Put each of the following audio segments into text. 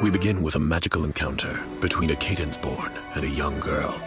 We begin with a magical encounter between a Cadence-born and a young girl.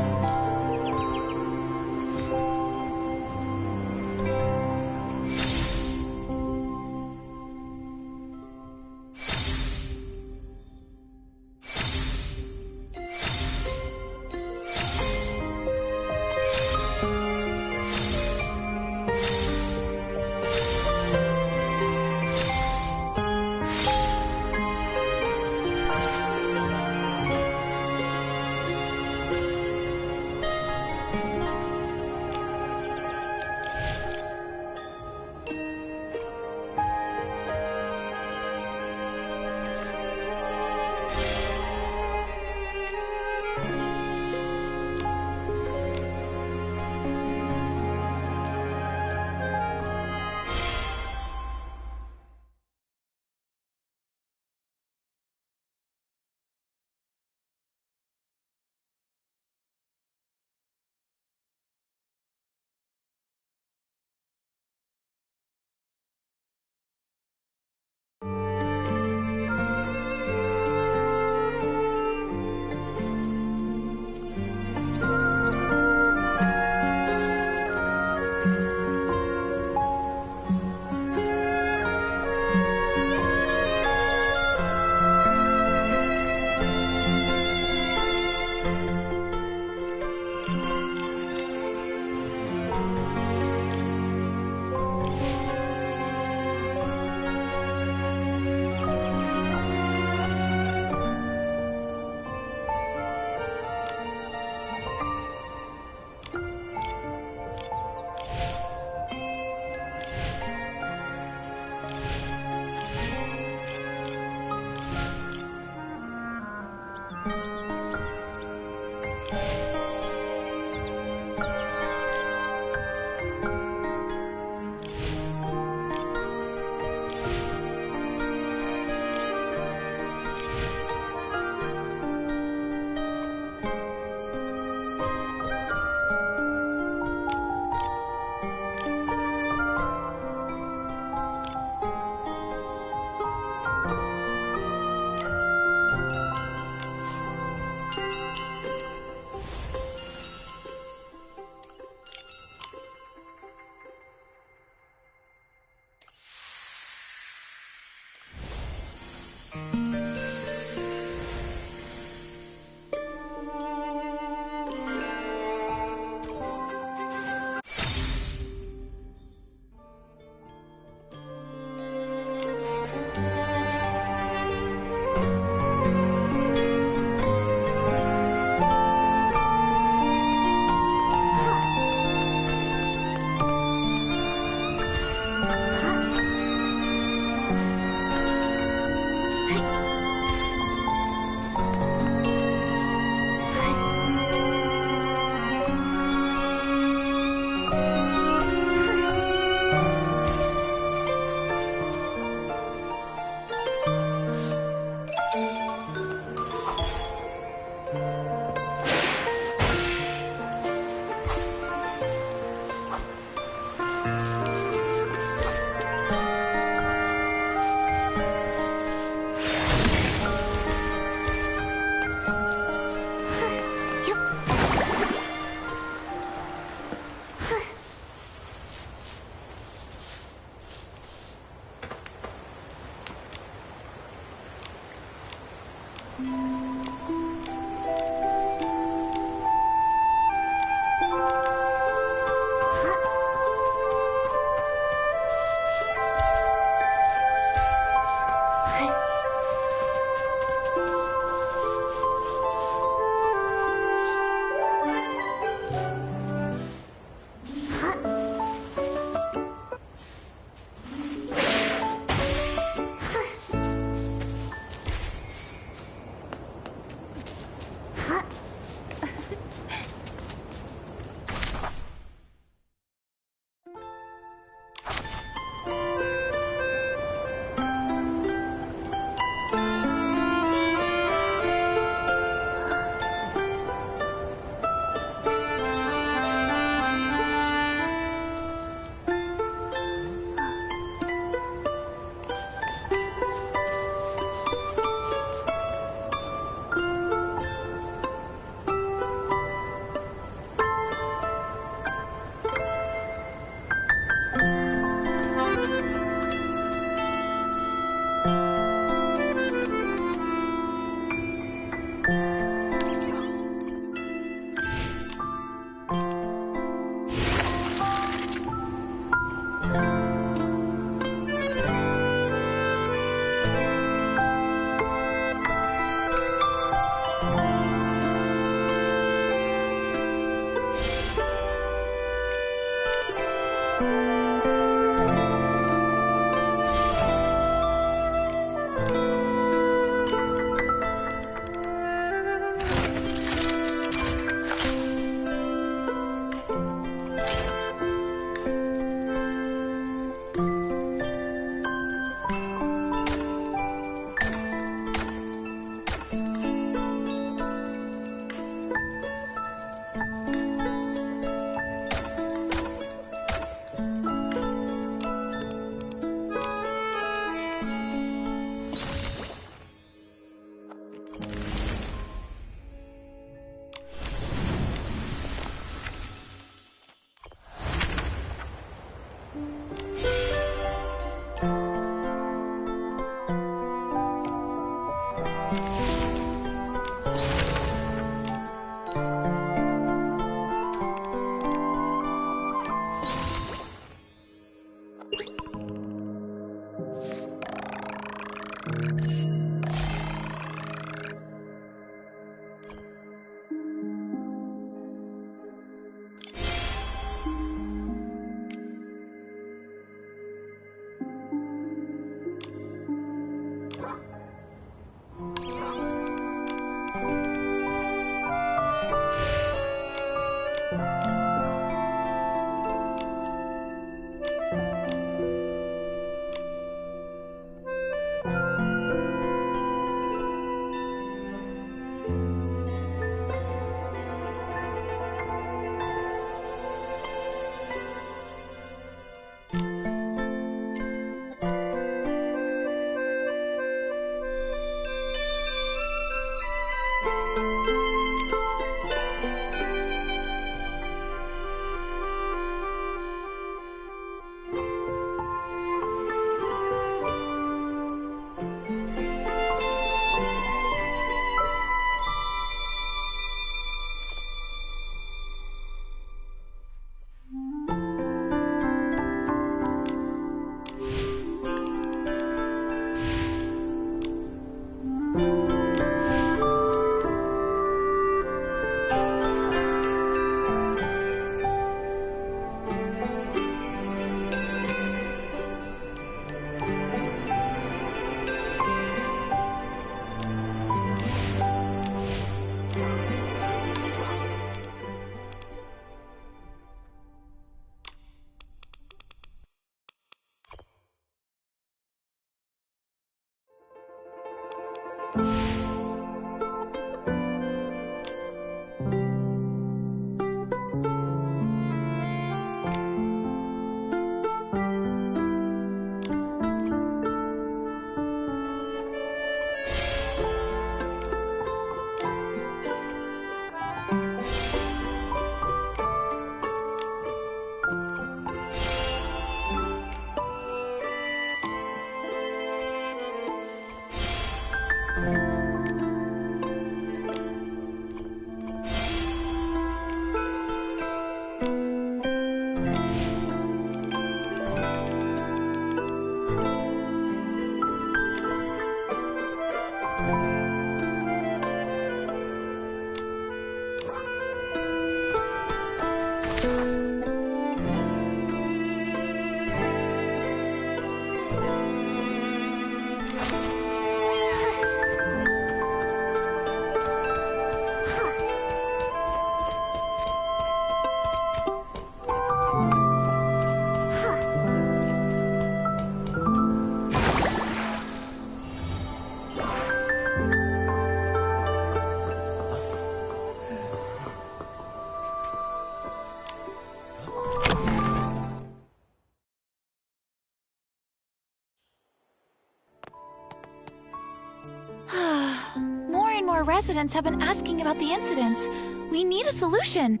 Residents have been asking about the incidents. We need a solution.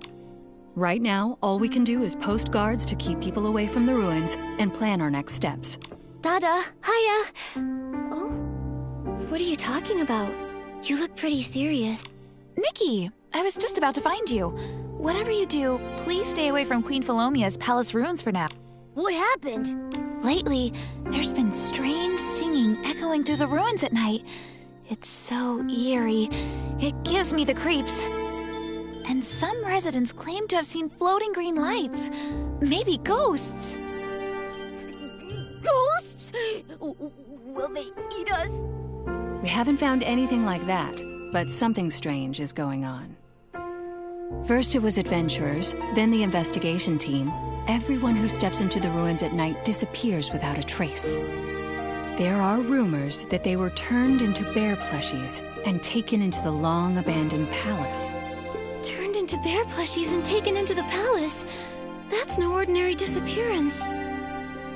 Right now, all we can do is post guards to keep people away from the ruins and plan our next steps. Dada, hiya. Oh? What are you talking about? You look pretty serious. Nikki, I was just about to find you. Whatever you do, please stay away from Queen Philomea's palace ruins for now. What happened? Lately, there's been strange singing echoing through the ruins at night. It's so eerie. It gives me the creeps. And some residents claim to have seen floating green lights. Maybe ghosts. Ghosts? Will they eat us? We haven't found anything like that, but something strange is going on. First it was adventurers, then the investigation team. Everyone who steps into the ruins at night disappears without a trace. There are rumors that they were turned into bear plushies and taken into the long-abandoned palace. Turned into bear plushies and taken into the palace? That's no ordinary disappearance.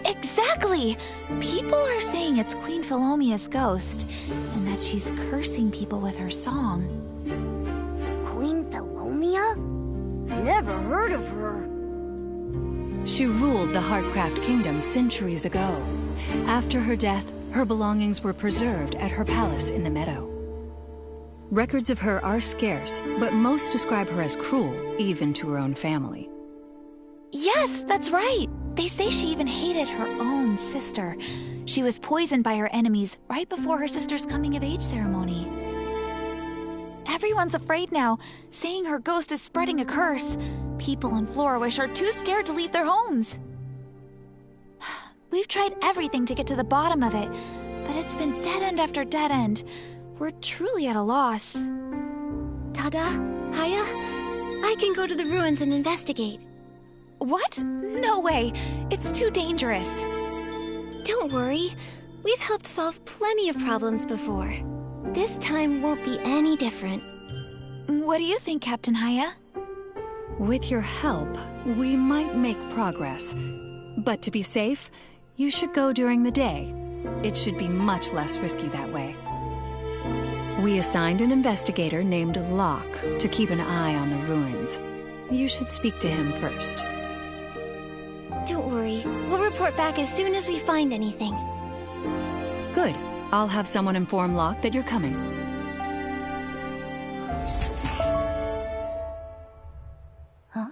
Exactly! People are saying it's Queen Philomea's ghost, and that she's cursing people with her song. Queen Philomea? Never heard of her. She ruled the Heartcraft Kingdom centuries ago. After her death, her belongings were preserved at her palace in the meadow. Records of her are scarce, but most describe her as cruel, even to her own family. Yes, that's right! They say she even hated her own sister. She was poisoned by her enemies right before her sister's coming-of-age ceremony. Everyone's afraid now, saying her ghost is spreading a curse. People in Florawish are too scared to leave their homes. We've tried everything to get to the bottom of it, but it's been dead end after dead end. We're truly at a loss. Tada, Haya, I can go to the ruins and investigate. What? No way! It's too dangerous. Don't worry. We've helped solve plenty of problems before. This time won't be any different. What do you think, Captain Haya? With your help, we might make progress. But to be safe, you should go during the day. It should be much less risky that way. We assigned an investigator named Locke to keep an eye on the ruins. You should speak to him first. Don't worry. We'll report back as soon as we find anything. Good. I'll have someone inform Locke that you're coming. Huh?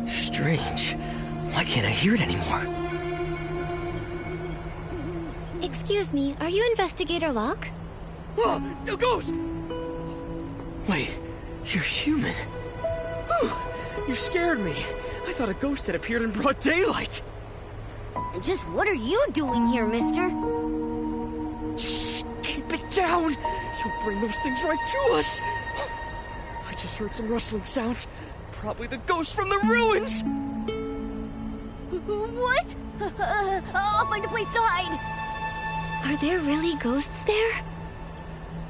Strange. Why can't I hear it anymore? Excuse me, are you Investigator Locke? Oh, a ghost! Wait, you're human. Whew, you scared me. I thought a ghost had appeared in broad daylight. Just what are you doing here, mister? Shh, keep it down. You'll bring those things right to us. I just heard some rustling sounds. Probably the ghost from the ruins. What? I'll find a place to hide. Are there really ghosts there?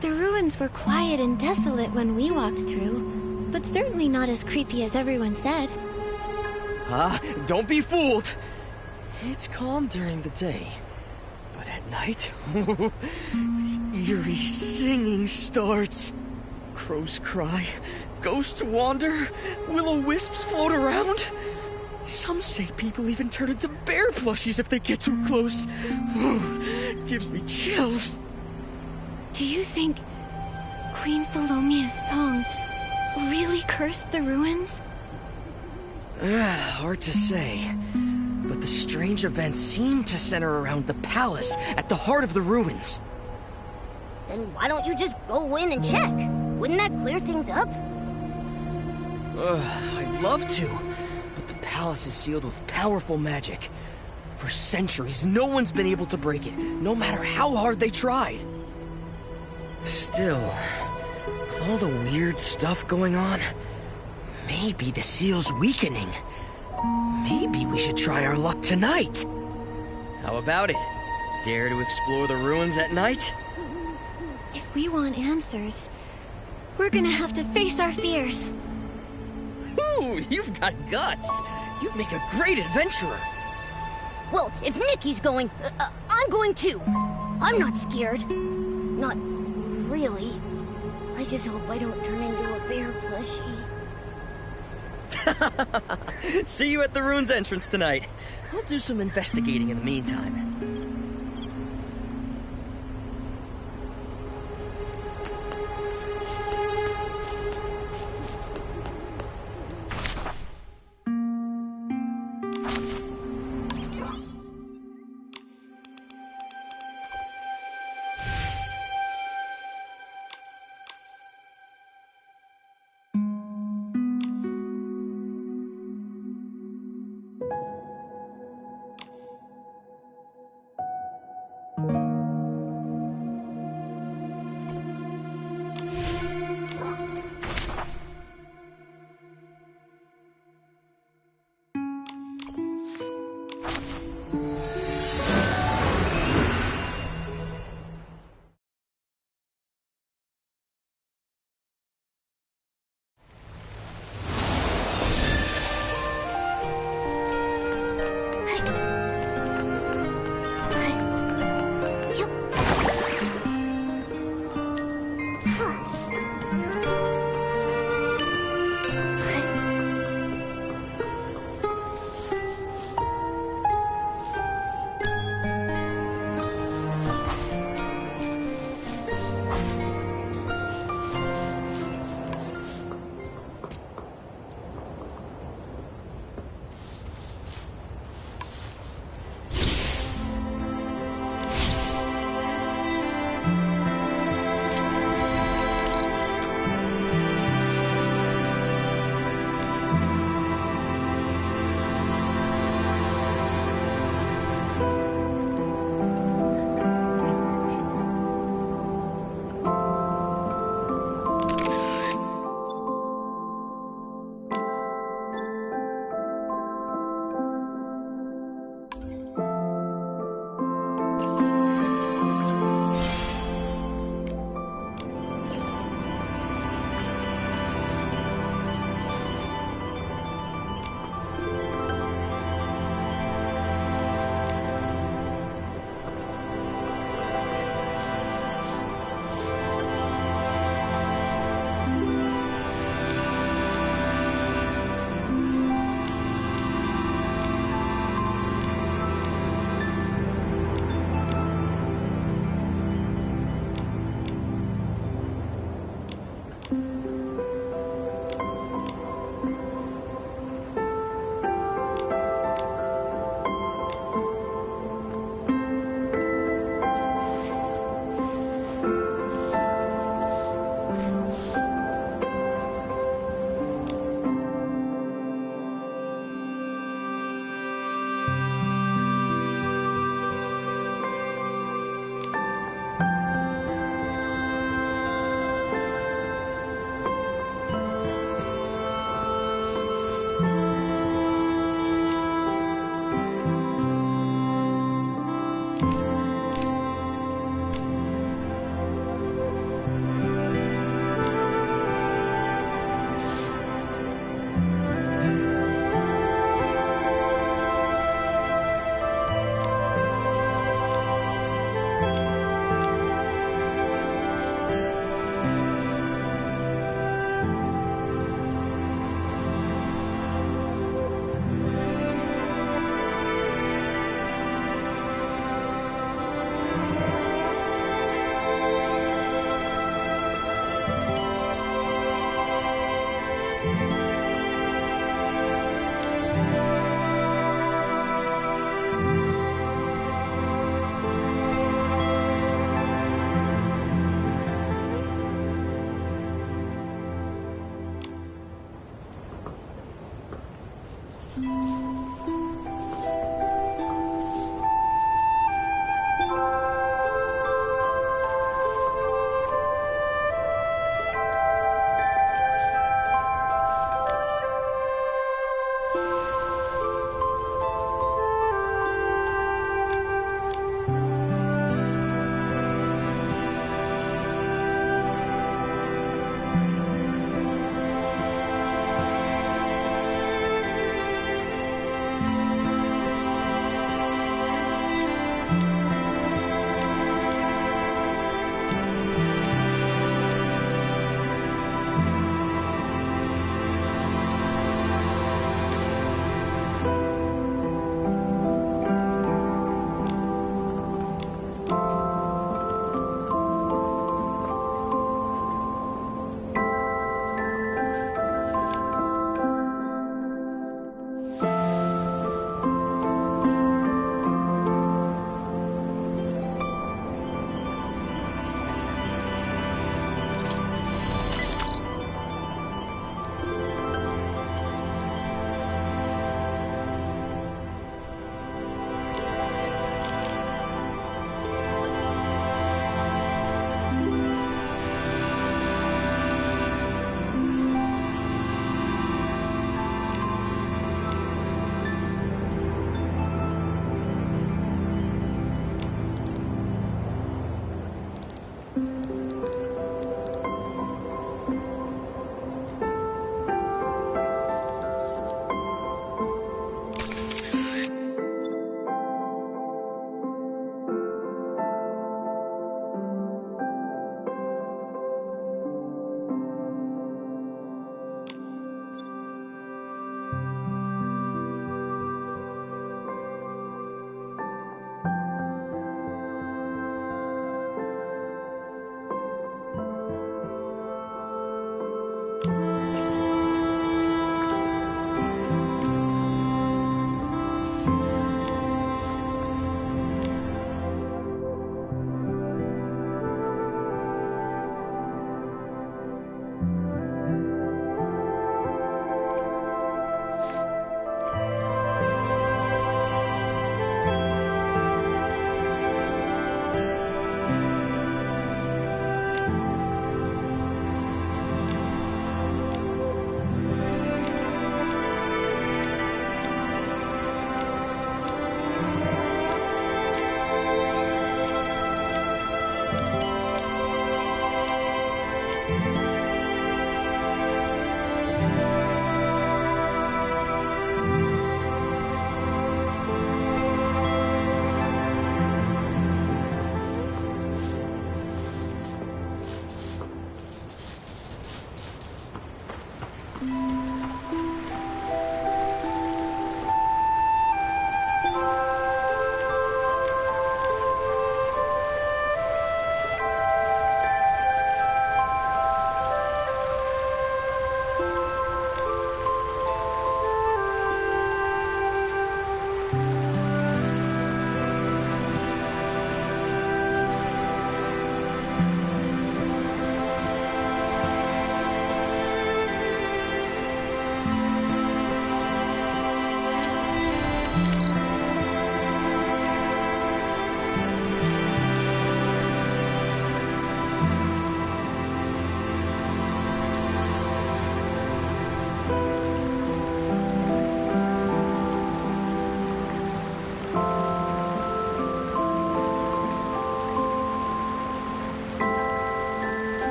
The ruins were quiet and desolate when we walked through, but certainly not as creepy as everyone said. Don't be fooled. It's calm during the day, but at night, the eerie singing starts. Crows cry, ghosts wander, will-o-wisps float around. Some say people even turn into bear plushies if they get too close. Gives me chills. Do you think Queen Philomea's song really cursed the ruins? Hard to say. But the strange events seem to center around the palace at the heart of the ruins. Then why don't you just go in and check? Wouldn't that clear things up? I'd love to, but the palace is sealed with powerful magic. For centuries, no one's been able to break it, no matter how hard they tried. Still, with all the weird stuff going on, maybe the seal's weakening. Maybe we should try our luck tonight. How about it? Dare to explore the ruins at night? If we want answers, we're gonna have to face our fears. Ooh, you've got guts. You'd make a great adventurer. Well, if Nikki's going, I'm going too. I'm not scared. Not really. I just hope I don't turn into a bear plushie. See you at the ruins entrance tonight. I'll do some investigating in the meantime.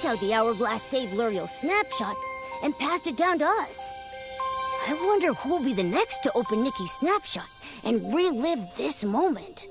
how the hourglass saved Luriel's snapshot and passed it down to us. I wonder who'll be the next to open Nikki's snapshot and relive this moment.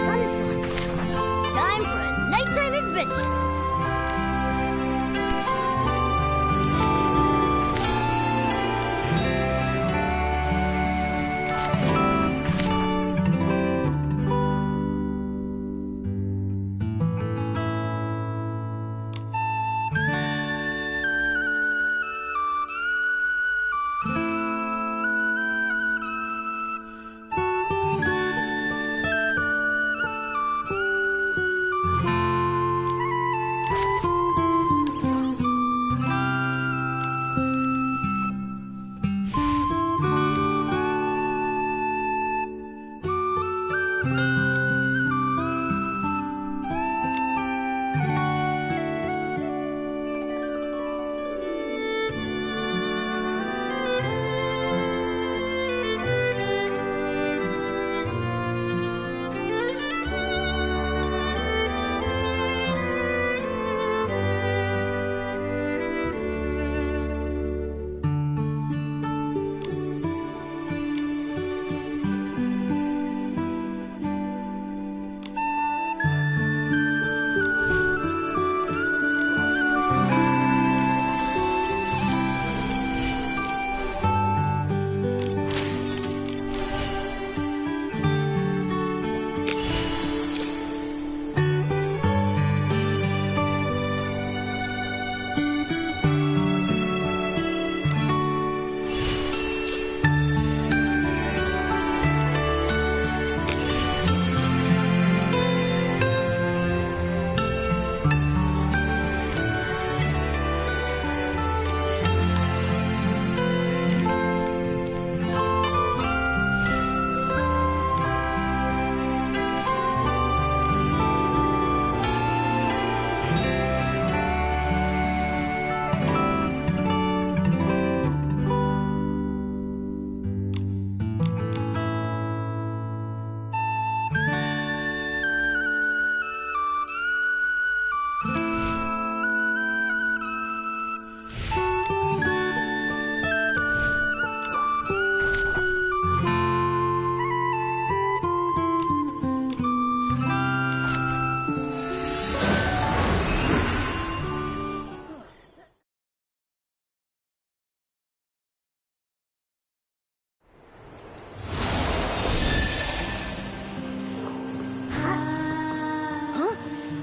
Sun's gone. Time for a nighttime adventure.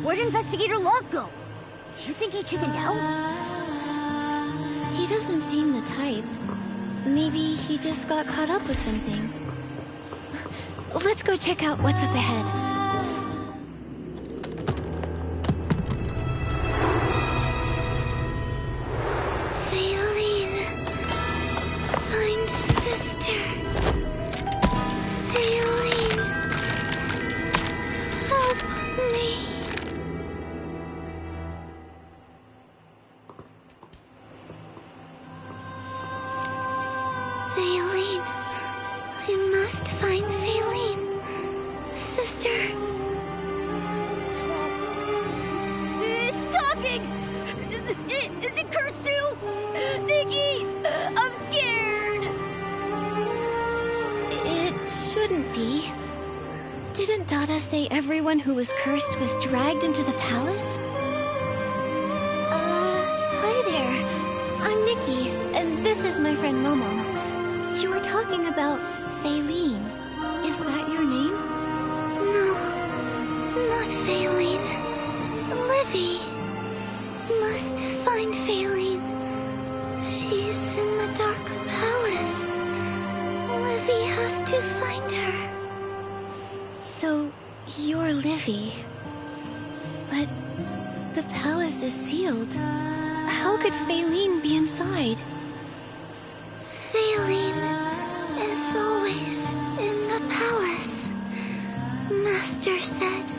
Where'd Investigator Locke go? Do you think he chickened out? He doesn't seem the type. Maybe he just got caught up with something. Let's go check out what's up ahead. Aileen, find sister. Aileen, help me. Aileen, I must find Aileen, sister. It's talking! Is it cursed too? Nikki! I'm scared! It shouldn't be. Didn't Dada say everyone who was cursed was dragged into the palace? must find Faylene. She's in the Dark Palace. Livy has to find her. So, you're Livy. But the palace is sealed. How could Faylene be inside? Faylene is always in the palace. Master said,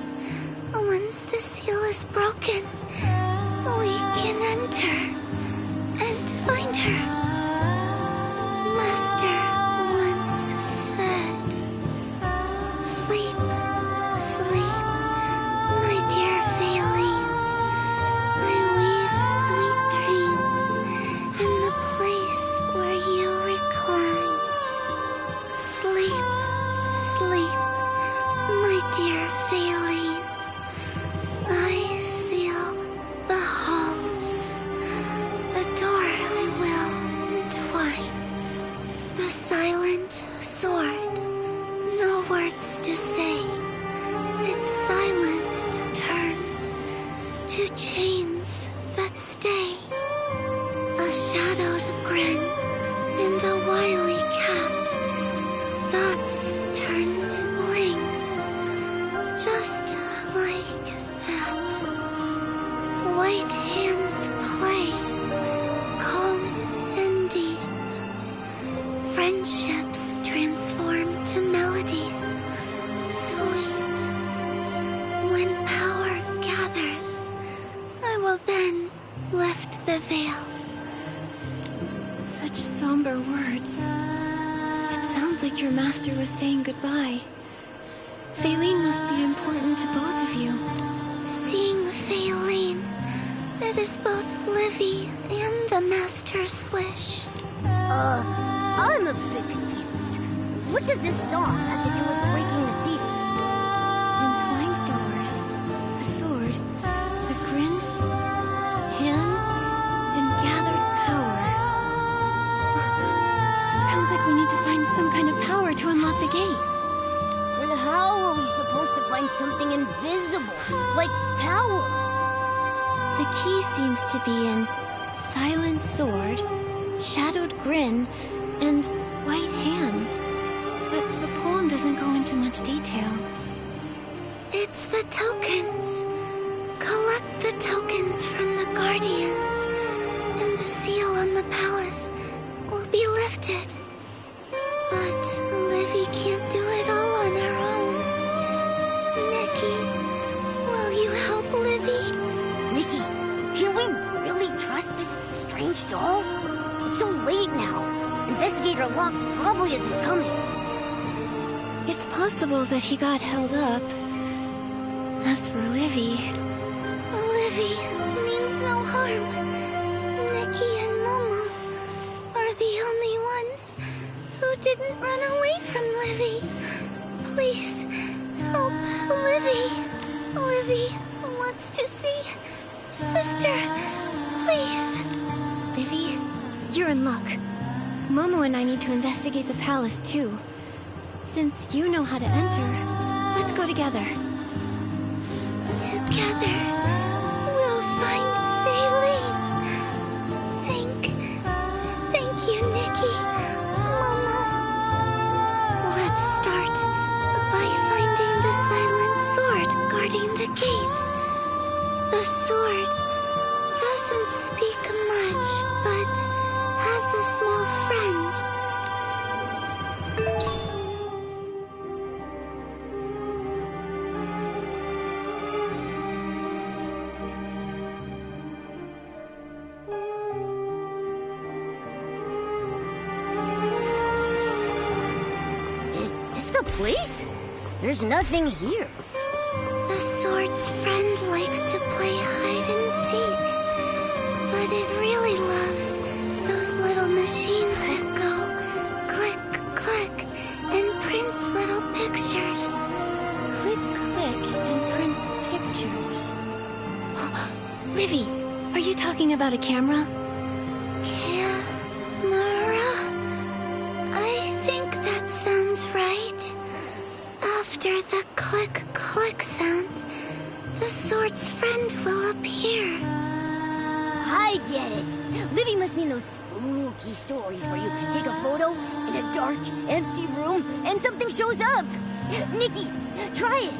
once the seal is broken, we can enter and find her. Master once said, sleep, sleep, my dear Faylene. I weave sweet dreams in the place where you recline. Sleep, sleep, my dear Faylene. I seal the halls. The door I will entwine. The silent sword, no words to say. Its silence turns to chains that stay. A shadowed grin and a wily cat. Thoughts turn to blings, just like that. White hands play, calm and deep. Friendships transform to melodies, sweet. When power gathers, I will then lift the veil. Such somber words. It sounds like your master was saying goodbye. Faylene must be important to both of you. Seeing Faylene, it is both Livy and the master's wish. I'm a bit confused. What does this song have to do with breaking the seal? Entwined doors, a sword, a grin, hands, and gathered power. Sounds like we need to find some kind of power to unlock the gate. Then how are we supposed to find something invisible, like power? The key seems to be in silent sword, shadowed grin, and white hands. But the poem doesn't go into much detail. It's the tokens. Collect the tokens from the guardians, and the seal on the palace will be lifted. But Livy can't do it all on her own. Nikki, will you help Livy? Nikki, can we really trust this strange doll? It's so late now. Investigator Locke probably isn't coming. It's possible that he got held up. As for Livy... Livy means no harm. Nikki and Momo are the only ones who didn't run away from Livy. Please, help Livy. Livy wants to see Sister. Please. Livy, you're in luck. Momo and I need to investigate the palace, too. Since you know how to enter, let's go together. Together, we'll find Faylene. Thank you, Nikki. Momo. Let's start by finding the silent sword guarding the gate. The sword doesn't speak much, but has a small friend. Is this the place? There's nothing here. The sword's friend likes to play hide and seek, but it really loves those little machines that go click, click, and prints little pictures. Click, click, and prints pictures. Livy, are you talking about a camera? Camera? I think that sounds right. After the click, click sound, the sword's friend will appear. I get it. Livy must mean those spooky stories where you take a photo in a dark, empty room and something shows up. Nikki, try it.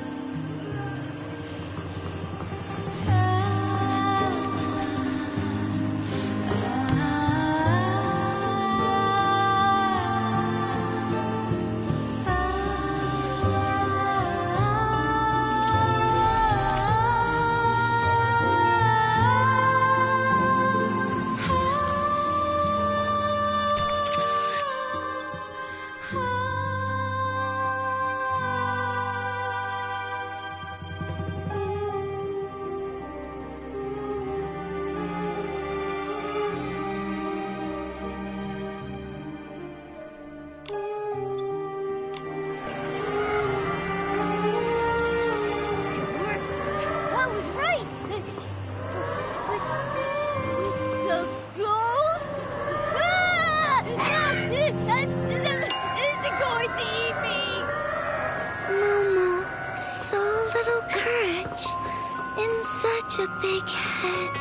A big head.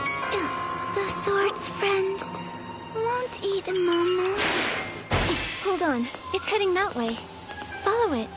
The sword's friend won't eat Momo. Hold on, it's heading that way. Follow it.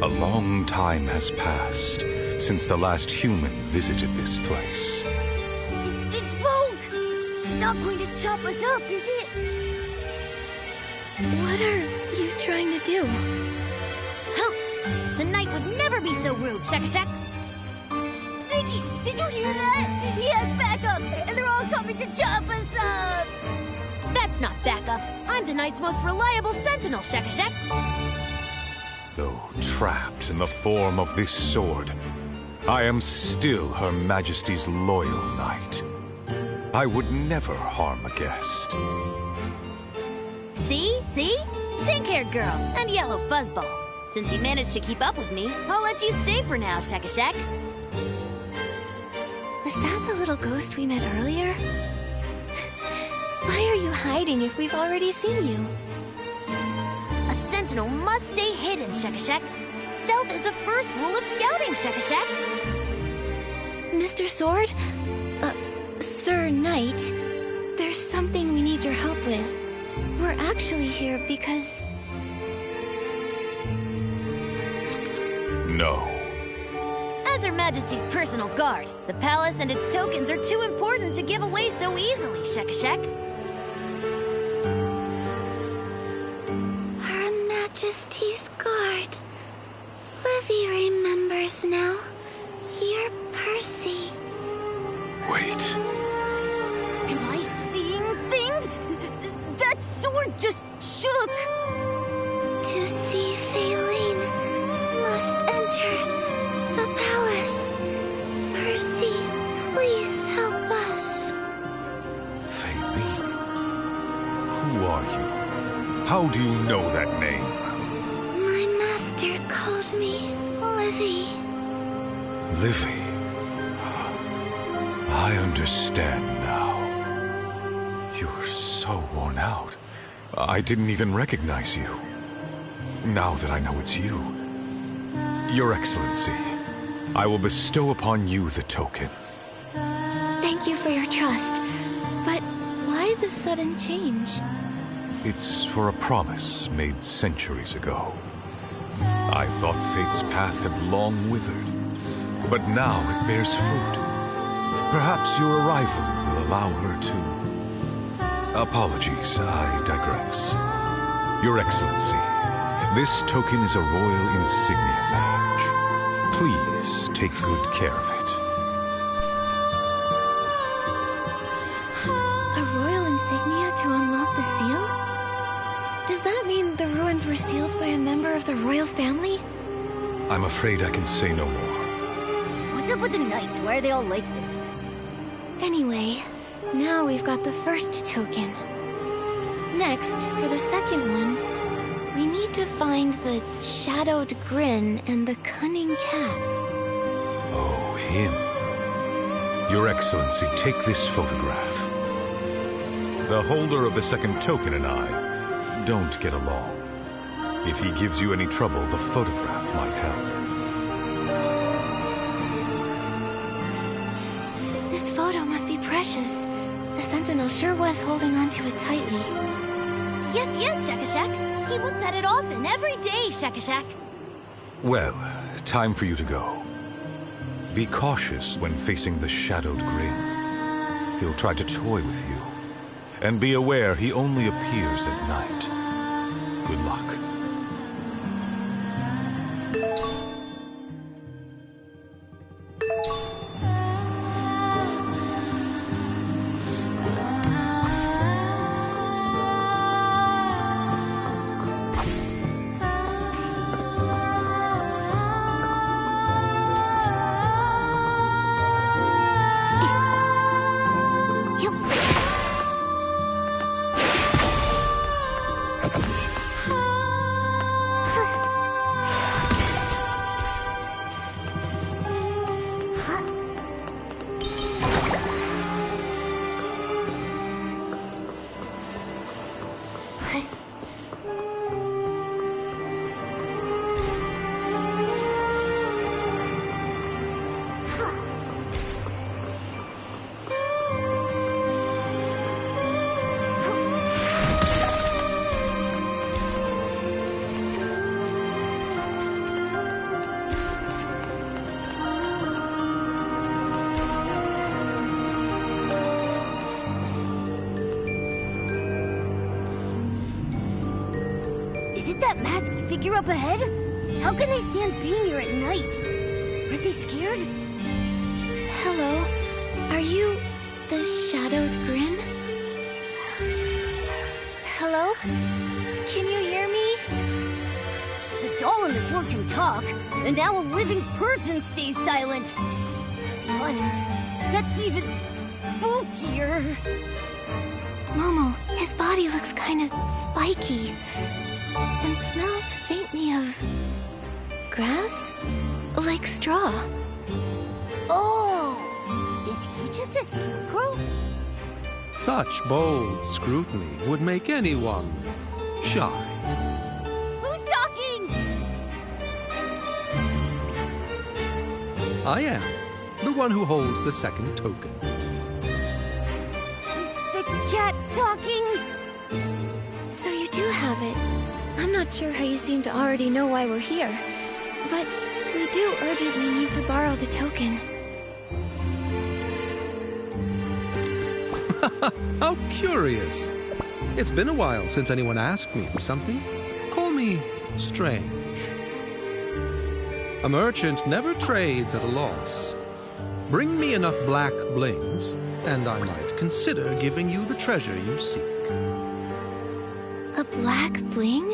A long time has passed since the last human visited this place. It spoke! It's not going to chop us up, is it? What are you trying to do? Huh! The knight would never be so rude, Shack. Nikki, did you hear that? He has backup, and they're all coming to chop us up! That's not backup. I'm the knight's most reliable sentinel, Shack. Though trapped in the form of this sword, I am still Her Majesty's loyal knight. I would never harm a guest. See? Pink-haired girl and yellow fuzzball. Since you managed to keep up with me, I'll let you stay for now, Shack. Was that the little ghost we met earlier? Why are you hiding if we've already seen you? A sentinel must stay hidden, Shekashek. Stealth is the first rule of scouting, Shekashek. Mr. Sword? Sir Knight, there's something we need your help with. We're actually here because... No. As Her Majesty's personal guard, the palace and its tokens are too important to give away so easily, Shekashek. Her Majesty's guard. Livy remembers now. You're Percy. Wait. Am I seeing things? That sword just shook! To see Faylene must enter the palace. Percy, please help us. Faylene? Who are you? How do you know that name? My master called me Livy. Livy. I understand now. You're so worn out. I didn't even recognize you. Now that I know it's you. Your Excellency, I will bestow upon you the token. Thank you for your trust. But why the sudden change? It's for a promise made centuries ago. I thought Fate's path had long withered, but now it bears fruit. Perhaps your arrival will allow her to... Apologies, I digress. Your Excellency, this token is a royal insignia badge. Please take good care of it. A royal insignia to unlock the seal? Does that mean the ruins were sealed by a member of the royal family? I'm afraid I can say no more. What's up with the knights? Why are they all like this? Anyway, now we've got the first token. Next, for the second one, we need to find the shadowed grin and the cunning cat. Oh, him. Your Excellency, take this photograph. The holder of the second token and I don't get along. If he gives you any trouble, the photograph might help. This photo must be precious. The Sentinel sure was holding on to it tightly. Yes, Shekashek. He looks at it often, every day, Shekashek. Well, time for you to go. Be cautious when facing the shadowed grin. He'll try to toy with you. And be aware he only appears at night. Good luck. Is it that masked figure up ahead? How can they stand being here at night? Aren't they scared? Hello? Are you the shadowed grin? Hello? Can you hear me? The doll and the sword can talk, and now a living person stays silent. To be honest, that's even spookier. Momo, his body looks kind of spiky. And smells faintly of... grass? Like straw. Oh! Is he just a scarecrow? Such bold scrutiny would make anyone shy. Who's I am. The one who holds the second token. Is the cat talking? So you do have it. I'm not sure how you seem to already know why we're here, but we do urgently need to borrow the token. How curious. It's been a while since anyone asked me for something. Call me strange. A merchant never trades at a loss. Bring me enough black blings, and I might consider giving you the treasure you seek. A black bling?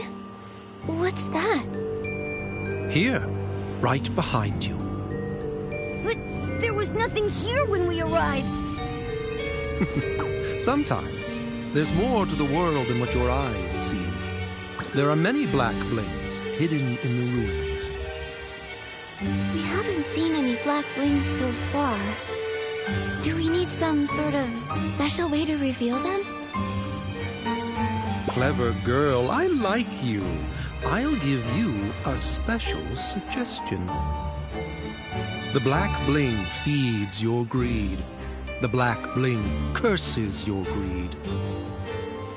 What's that? Here, right behind you. But there was nothing here when we arrived. Sometimes, there's more to the world than what your eyes see. There are many black blings hidden in the ruins. We haven't seen any black blings so far. Do we need some sort of special way to reveal them? Clever girl, I like you. I'll give you a special suggestion. The black bling feeds your greed. The black bling curses your greed.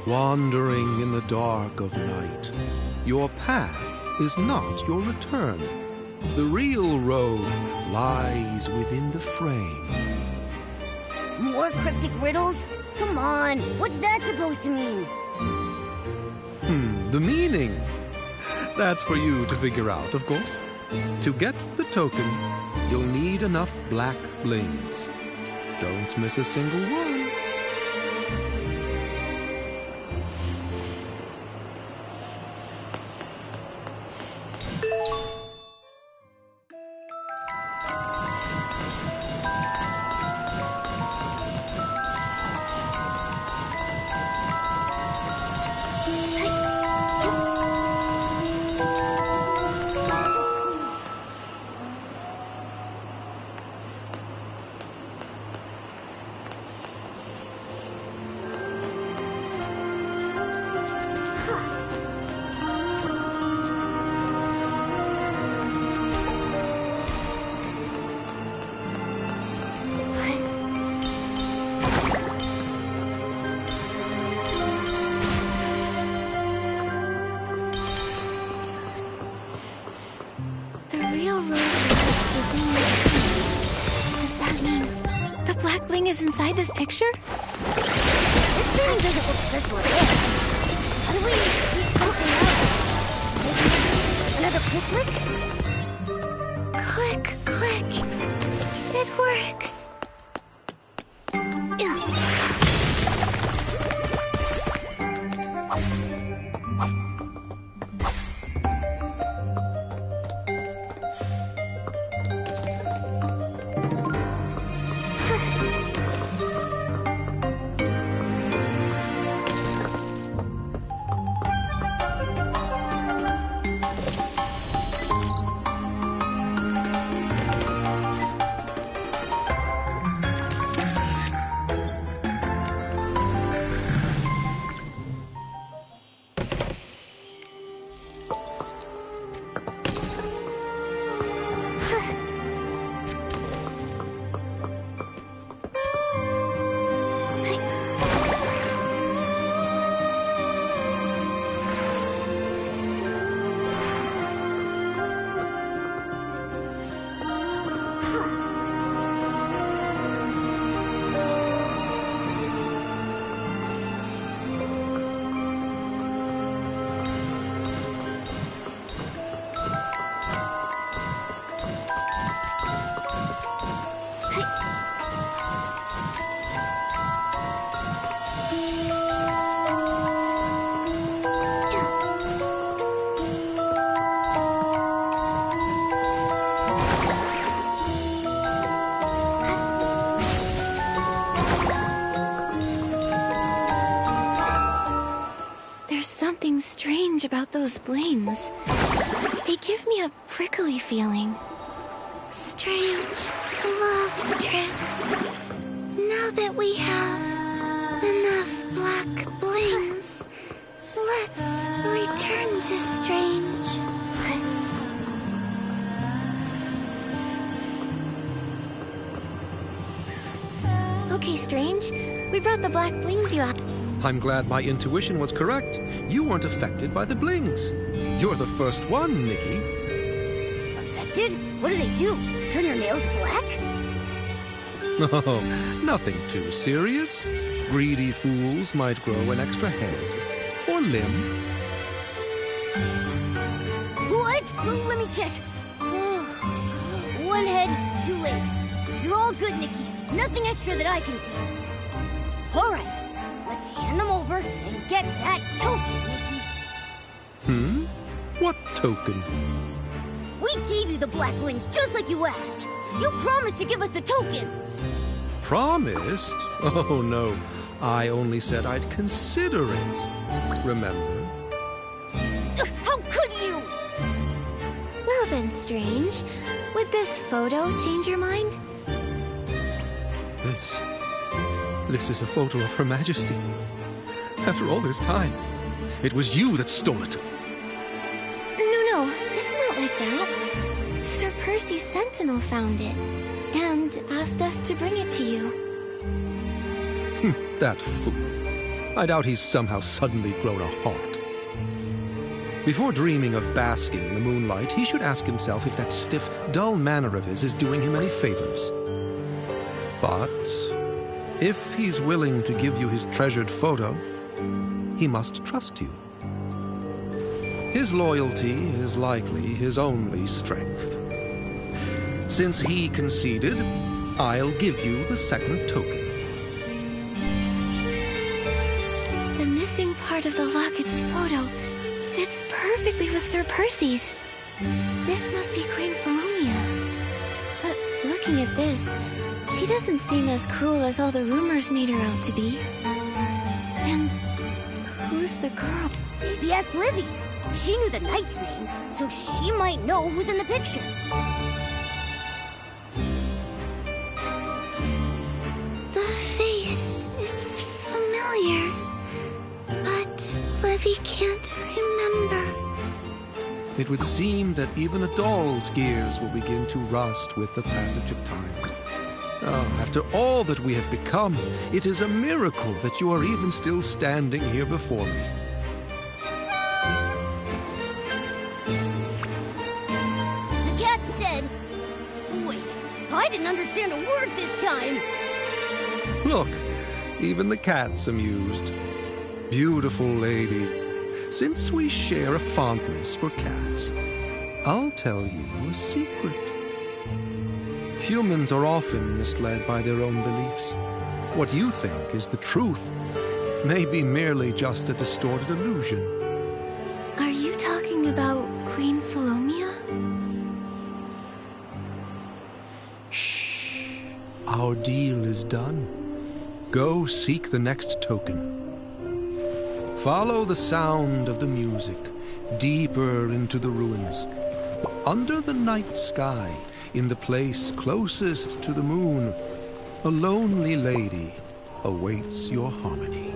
Wandering in the dark of night, your path is not your return. The real road lies within the frame. More cryptic riddles? Come on, what's that supposed to mean? The meaning. That's for you to figure out, of course. To get the token, you'll need enough black blings. Don't miss a single one. Is inside this picture? This thing doesn't look special at all. How do we keep something out? Maybe another quick trick? Click, click. It works. About those blings. They give me a prickly feeling. Strange loves tricks. Now that we have enough black blings, let's return to Strange. okay, Strange. We brought the black blings you out. I'm glad my intuition was correct. You weren't affected by the blings. You're the first one, Nikki. Affected? What do they do? Turn your nails black? Oh, nothing too serious. Greedy fools might grow an extra head or limb. What? Let me check. One head, 2 legs. You're all good, Nikki. Nothing extra that I can see. All right, let's hand them over and get that token, Nikki. What token? We gave you the black blings just like you asked. You promised to give us the token. Promised? Oh, no. I only said I'd consider it. Remember? How could you? Well then, Strange. Would this photo change your mind? This is a photo of Her Majesty. After all this time, it was you that stole it. No, it's not like that. Sir Percy's sentinel found it, and asked us to bring it to you. That fool. I doubt he's somehow suddenly grown a heart. Before dreaming of basking in the moonlight, he should ask himself if that stiff, dull manner of his is doing him any favors. But if he's willing to give you his treasured photo, he must trust you. His loyalty is likely his only strength. Since he conceded, I'll give you the second token. The missing part of the locket's photo fits perfectly with Sir Percy's. This must be Queen Philomia. But looking at this, she doesn't seem as cruel as all the rumors made her out to be. And who's the girl? Maybe ask Livy. She knew the knight's name, so she might know who's in the picture. The face, it's familiar. But Livy can't remember. It would seem that even a doll's gears will begin to rust with the passage of time. Oh, after all that we have become, it is a miracle that you are even still standing here before me. The cat said... Wait, I didn't understand a word this time. Look, even the cat's amused. Beautiful lady, since we share a fondness for cats, I'll tell you a secret. Humans are often misled by their own beliefs. What you think is the truth may be merely just a distorted illusion. Are you talking about Queen Philomia? Shh. Our deal is done. Go seek the next token. Follow the sound of the music, deeper into the ruins. Under the night sky, in the place closest to the moon, a lonely lady awaits your harmony.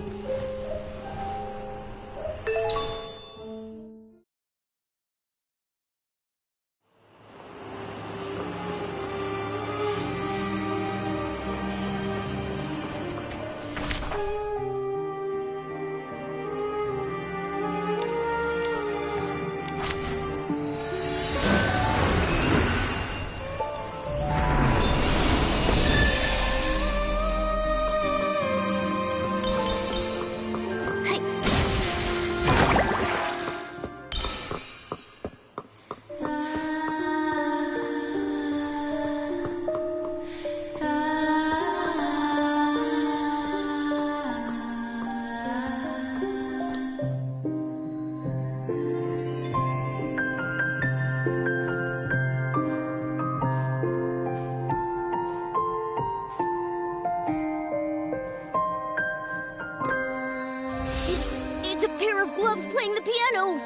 It's a pair of gloves playing the piano.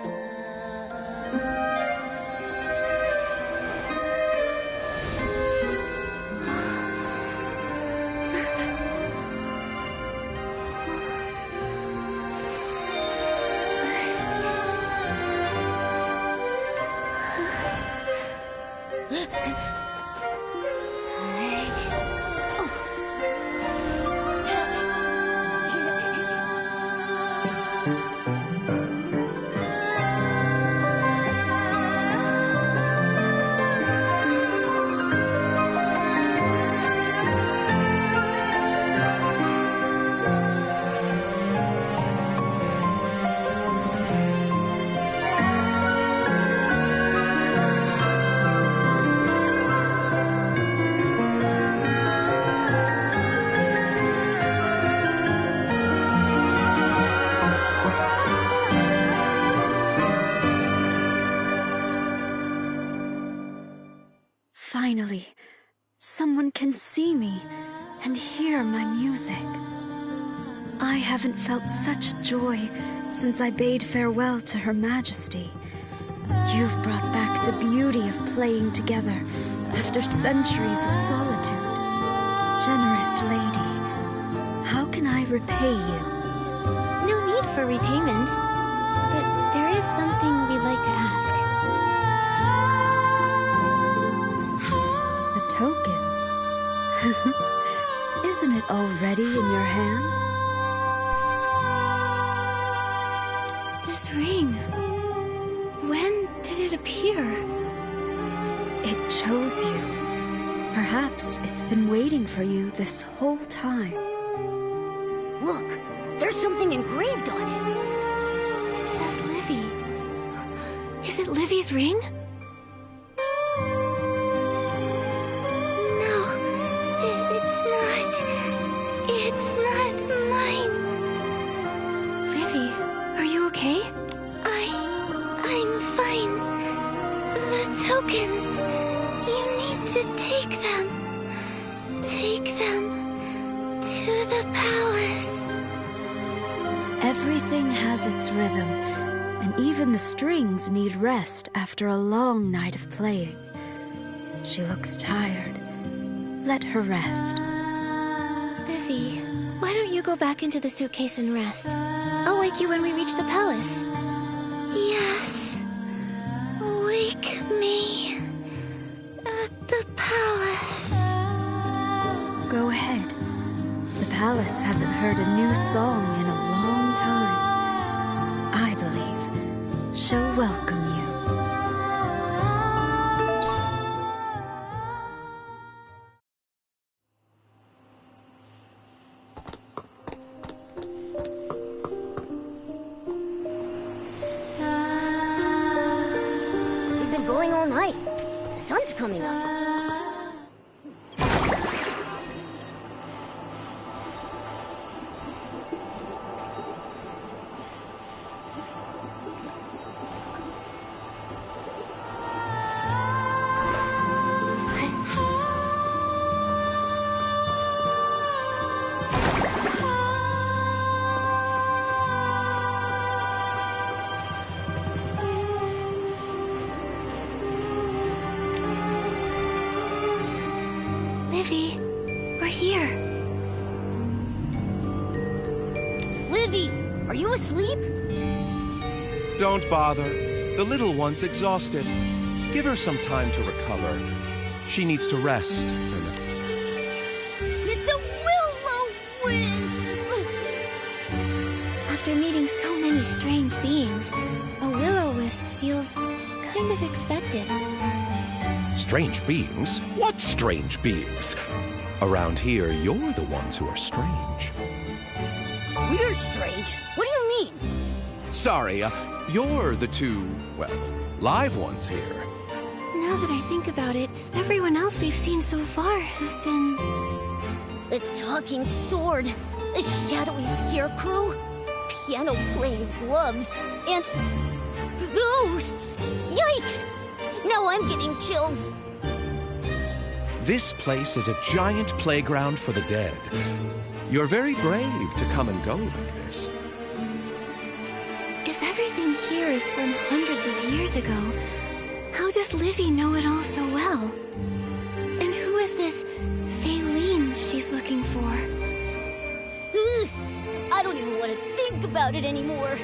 Finally, someone can see me and hear my music. I haven't felt such joy since I bade farewell to Her Majesty. You've brought back the beauty of playing together after centuries of solitude. Generous lady, how can I repay you? No need for repayment, but there is something we'd like to ask. A token? Isn't it already in your hand? This ring. When did it appear? It chose you. Perhaps it's been waiting for you this whole time. Look, there's something engraved on it. It says Livy. Is it Livy's ring? No, it's not mine. Livy, are you okay? I'm fine. The tokens, you need to take them. Take them to the palace. Everything has its rhythm, and even the strings need rest after a long night of playing. She looks tired. Let her rest. Livy, why don't you go back into the suitcase and rest? I'll wake you when we reach the palace. Yes. Wake me at the palace. Go ahead. The palace hasn't heard a new song in a long time. I believe she'll welcome you. We've been going all night. The sun's coming up. Livy, we're here. Livy, are you asleep? Don't bother. The little one's exhausted. Give her some time to recover. She needs to rest, Philip. It's a will-o-wisp! After meeting so many strange beings, a will-o-wisp feels kind of expected. Strange beings? What strange beings? Around here, you're the ones who are strange. We're strange. What do you mean? Sorry, you're the two, well, live ones here. Now that I think about it, everyone else we've seen so far has been... The talking sword, the shadowy scarecrow, piano-playing gloves, and... ghosts! Yikes! Now I'm getting chills. This place is a giant playground for the dead. You're very brave to come and go like this. If everything here is from hundreds of years ago, how does Livy know it all so well? And who is this Faylene she's looking for? Ugh, I don't even want to think about it anymore.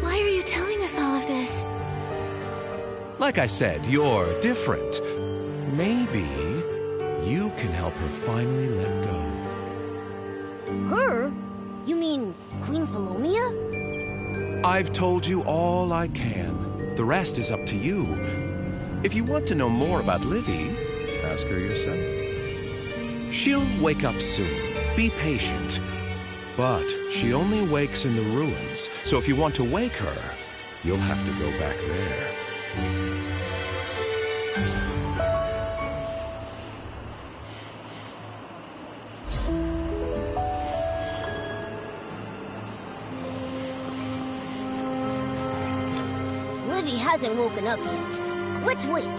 Why are you telling us all of this? Like I said, you're different. Maybe you can help her finally let go. Her? You mean Queen Philomia? I've told you all I can. The rest is up to you. If you want to know more about Livy, ask her yourself. She'll wake up soon. Be patient. But she only wakes in the ruins, so if you want to wake her, you'll have to go back there. Livy hasn't woken up yet. Let's wait.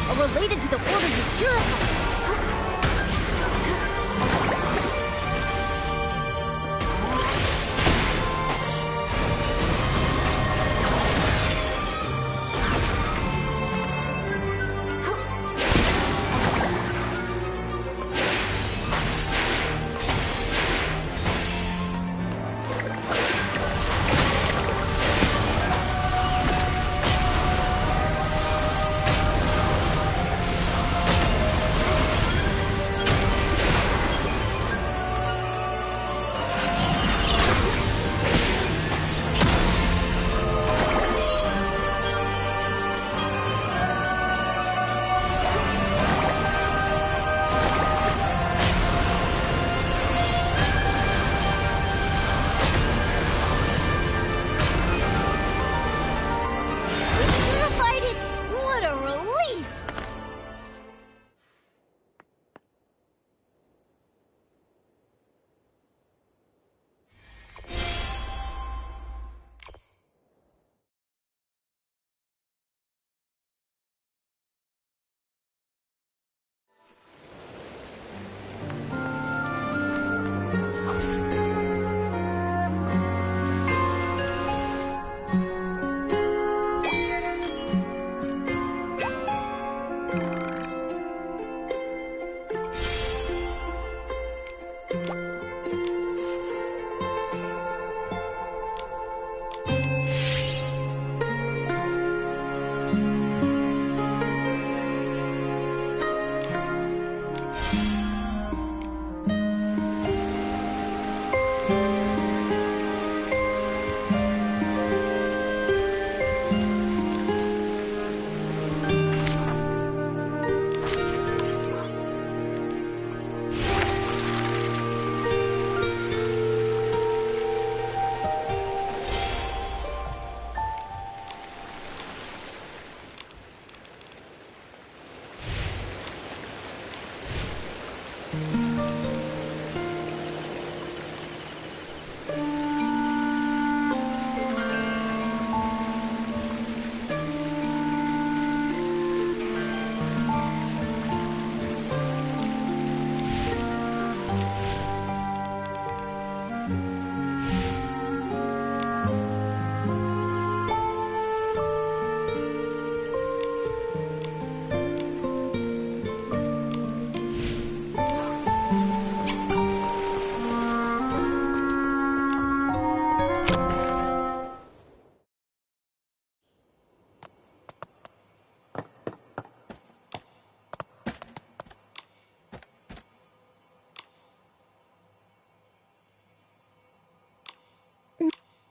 are related to the order you purified.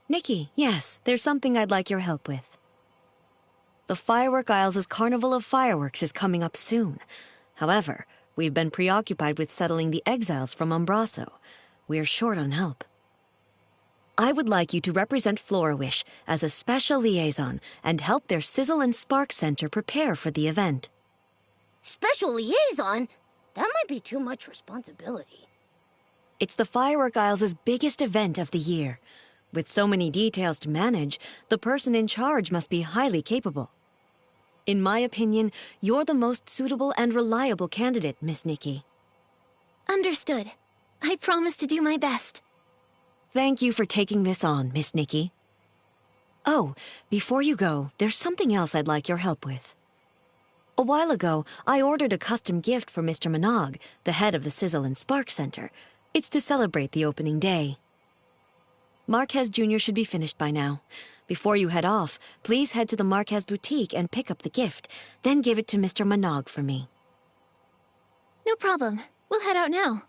Nikki, yes, there's something I'd like your help with. The Firework Isles' Carnival of Fireworks is coming up soon. However, we've been preoccupied with settling the exiles from Umbraso. We're short on help. I would like you to represent Florawish as a special liaison and help their Sizzle and Spark Center prepare for the event. Special liaison? That might be too much responsibility. It's the Firework Isles' biggest event of the year. With so many details to manage, the person in charge must be highly capable. In my opinion, you're the most suitable and reliable candidate, Miss Nikki. Understood. I promise to do my best. Thank you for taking this on, Miss Nikki. Oh, before you go, there's something else I'd like your help with. A while ago, I ordered a custom gift for Mr. Minogue, the head of the Sizzle and Spark Center. It's to celebrate the opening day. Marquez Jr. should be finished by now. Before you head off, please head to the Marquez boutique and pick up the gift, then give it to Mr. Minogue for me. No problem. We'll head out now.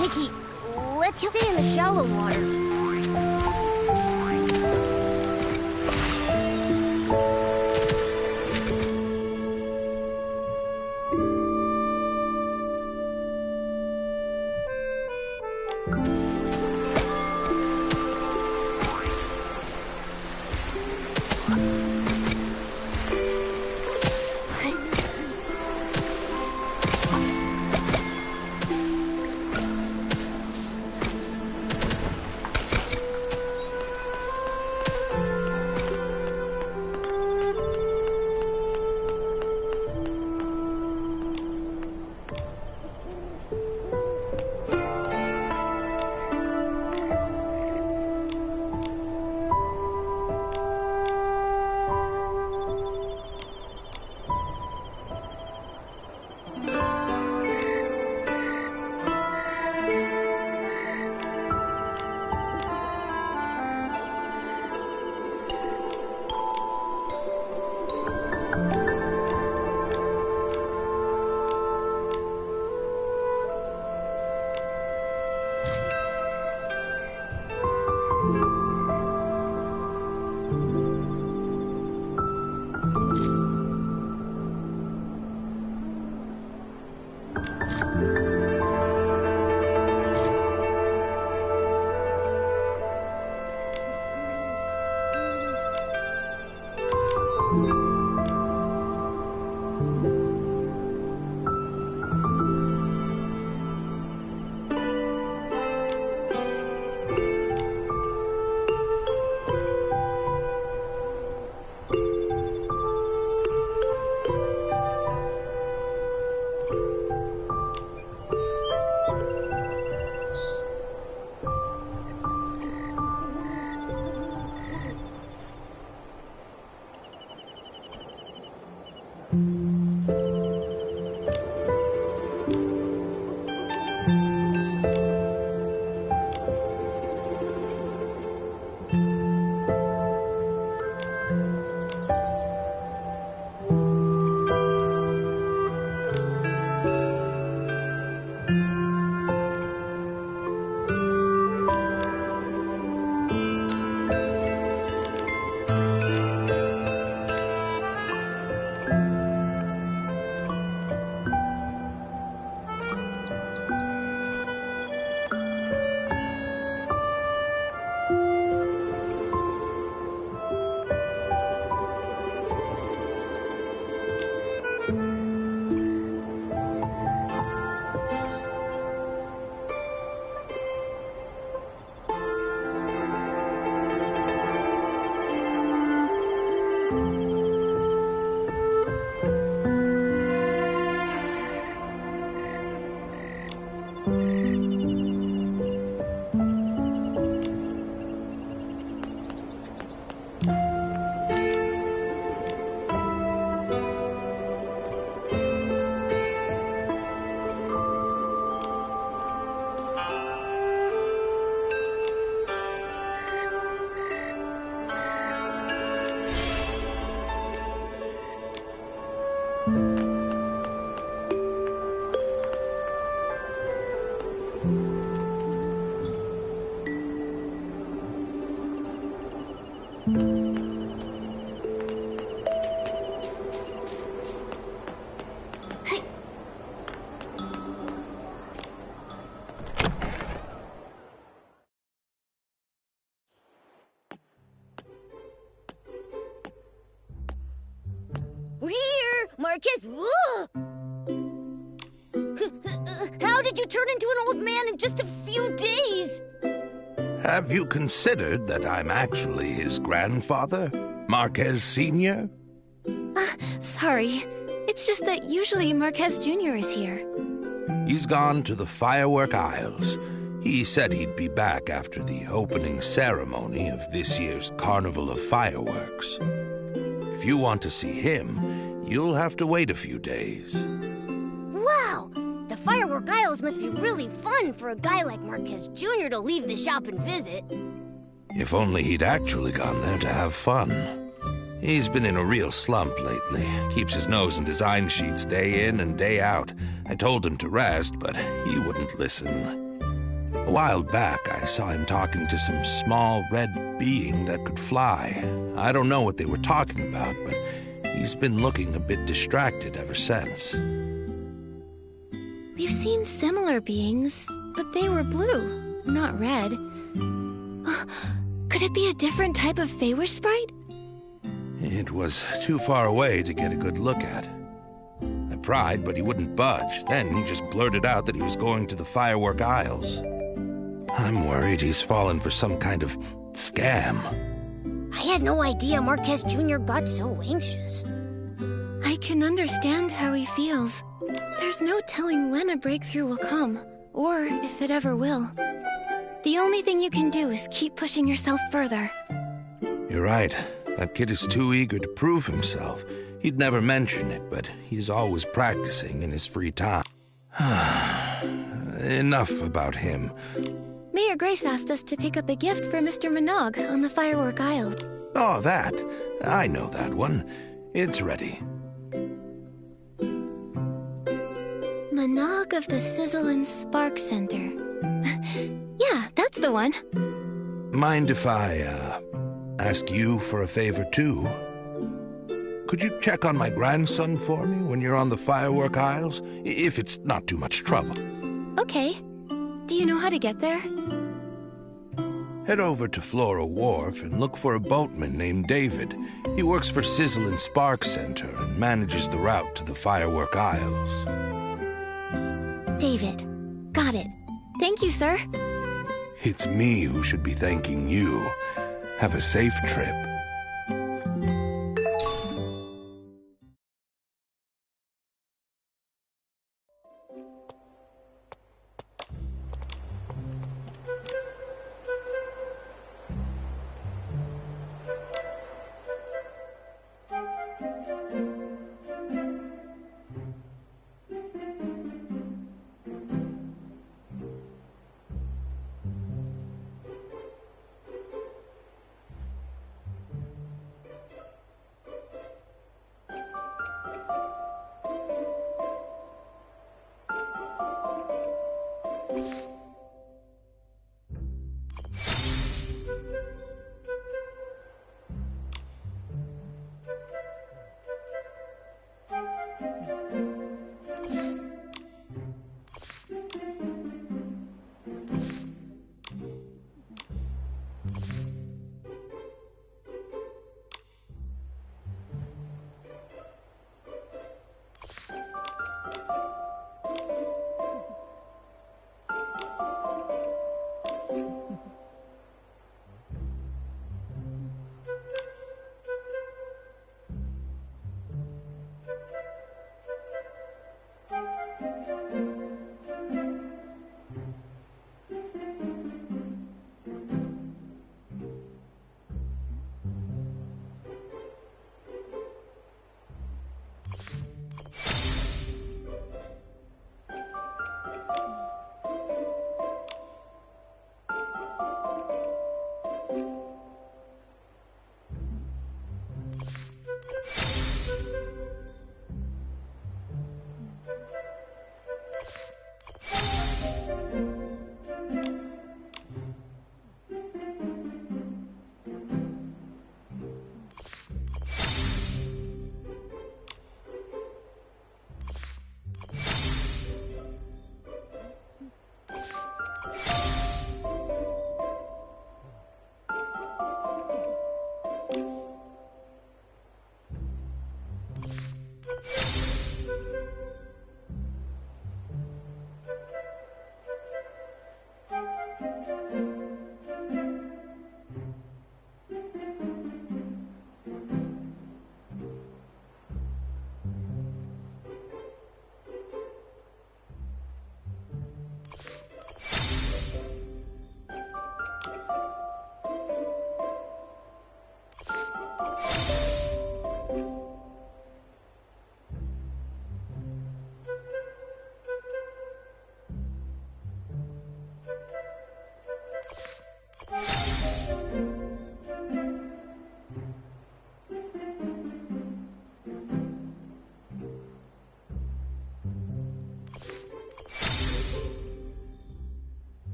Nikki, let's stay in the shallow water. We're here! Marquez, how did you turn into an old man in just a few days? Have you considered that I'm actually his grandfather, Marquez Sr.? Sorry. It's just that usually Marquez Jr. is here. He's gone to the Firework Isles. He said he'd be back after the opening ceremony of this year's Carnival of Fireworks. If you want to see him, you'll have to wait a few days. Wow! The Firework Isles must be really fun for a guy like Marquez Jr. to leave the shop and visit. If only he'd actually gone there to have fun. He's been in a real slump lately. Keeps his nose in design sheets day in and day out. I told him to rest, but he wouldn't listen. A while back, I saw him talking to some small red being that could fly. I don't know what they were talking about, but he's been looking a bit distracted ever since. We've seen similar beings, but they were blue, not red. Could it be a different type of Feywish sprite? It was too far away to get a good look at. I pried, but he wouldn't budge. Then he just blurted out that he was going to the Firework Isles. I'm worried he's fallen for some kind of scam. I had no idea Marquez Jr. got so anxious. I can understand how he feels. There's no telling when a breakthrough will come, or if it ever will. The only thing you can do is keep pushing yourself further. You're right. That kid is too eager to prove himself. He'd never mention it, but he's always practicing in his free time. Enough about him. Mayor Grace asked us to pick up a gift for Mr. Minogue on the Firework Isle. Oh, that. I know that one. It's ready. Minogue of the Sizzle and Spark Center. Yeah, that's the one. Mind if I, ask you for a favor, too? Could you check on my grandson for me when you're on the Firework Isles? If it's not too much trouble. Okay. Do you know how to get there? Head over to Flora Wharf and look for a boatman named David. He works for Sizzle and Spark Center and manages the route to the Firework Isles. David. Got it. Thank you, sir. It's me who should be thanking you. Have a safe trip.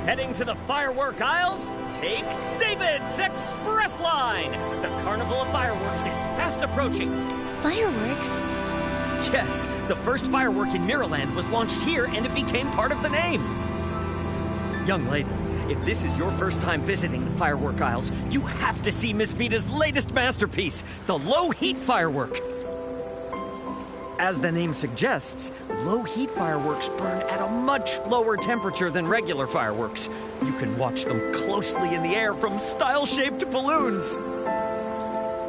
Heading to the firework aisles? Take David's Express Line! The Carnival of Fireworks is fast approaching. Fireworks? Yes, the first firework in Mirrorland was launched here and it became part of the name. Young lady, if this is your first time visiting the firework aisles, you have to see Miss Vita's latest masterpiece, the low-heat firework. As the name suggests, low-heat fireworks burn at a much lower temperature than regular fireworks. You can watch them closely in the air from style-shaped balloons.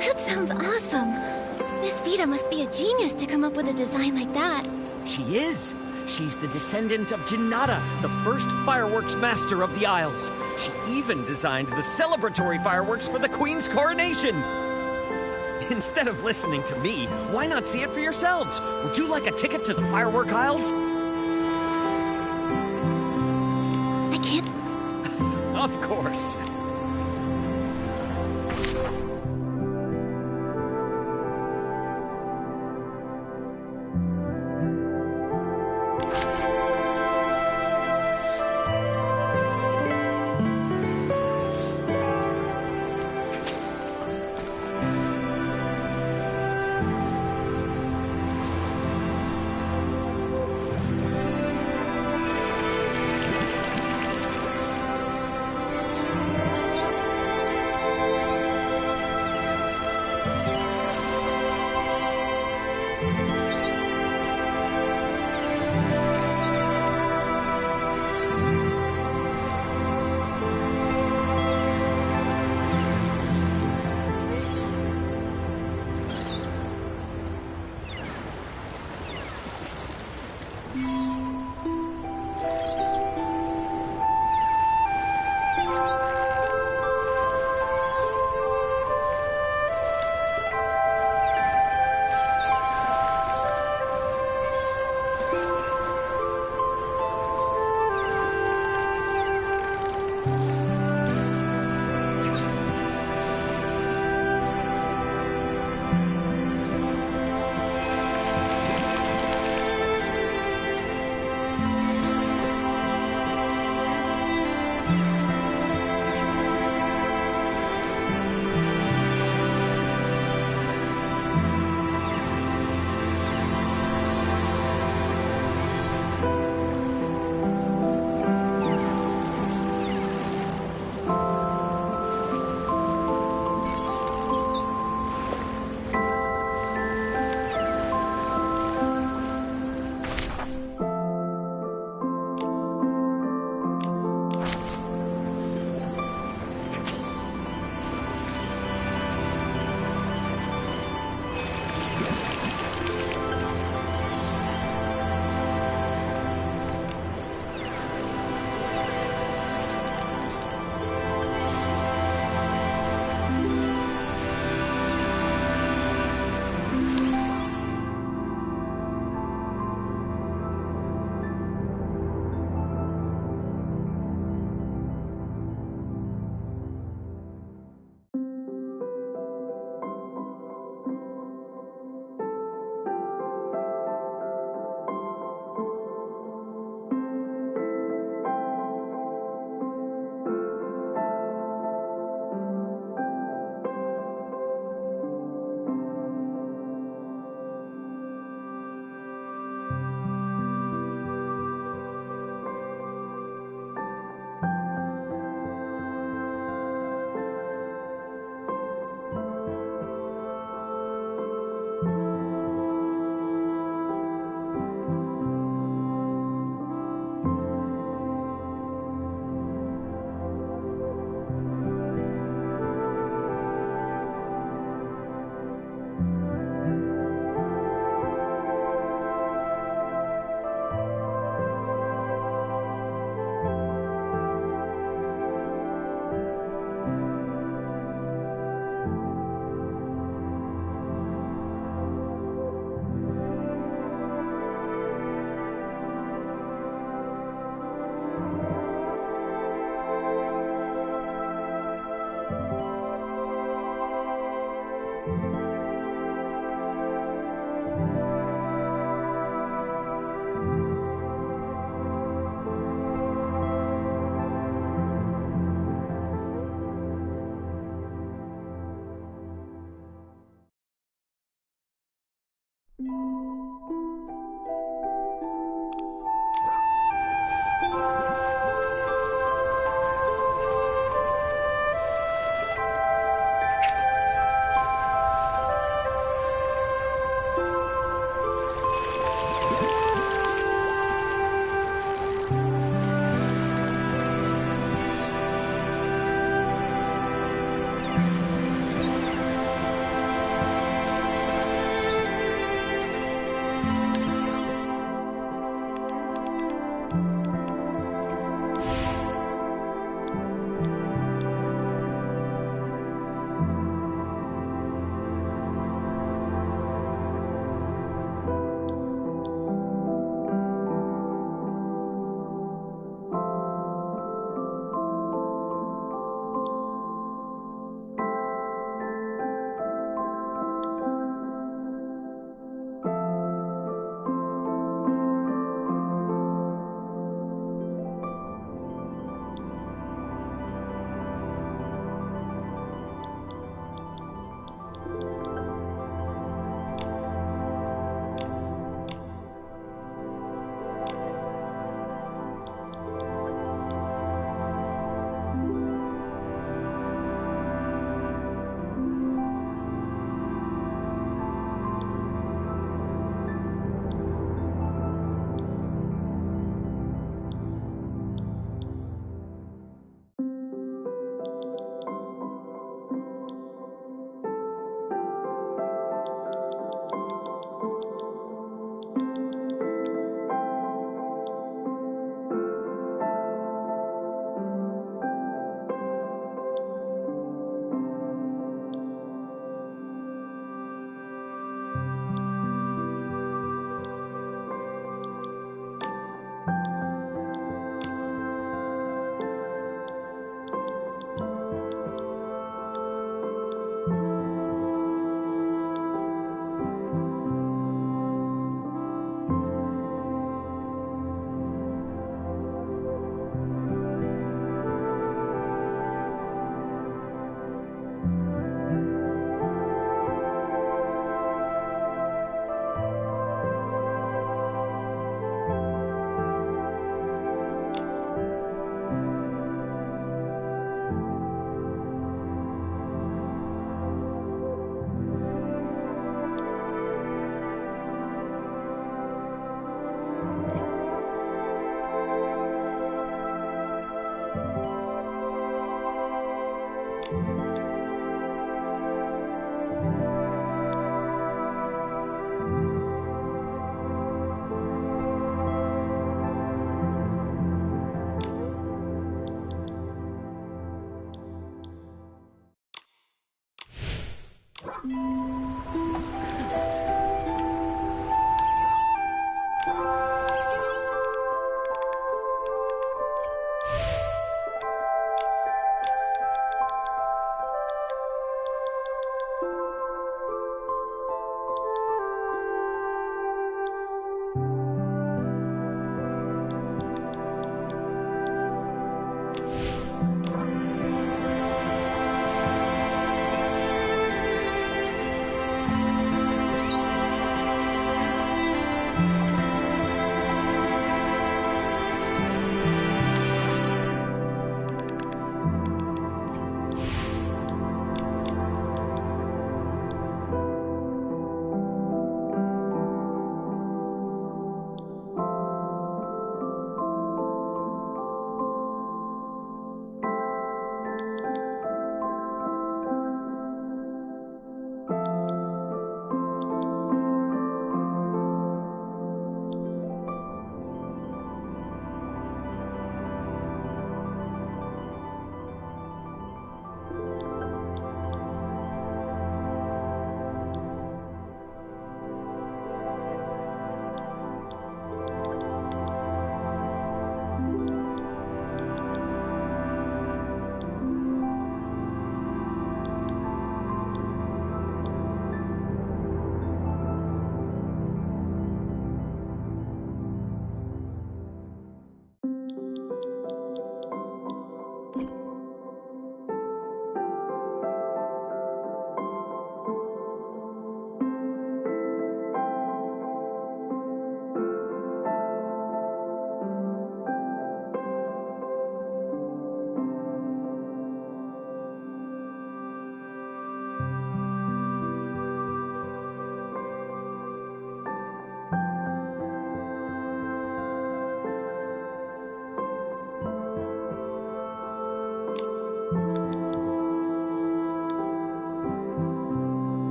That sounds awesome. Miss Vita must be a genius to come up with a design like that. She is. She's the descendant of Janata, the first fireworks master of the Isles. She even designed the celebratory fireworks for the Queen's coronation. Instead of listening to me, why not see it for yourselves? Would you like a ticket to the Firework Isles? I can't... Of course.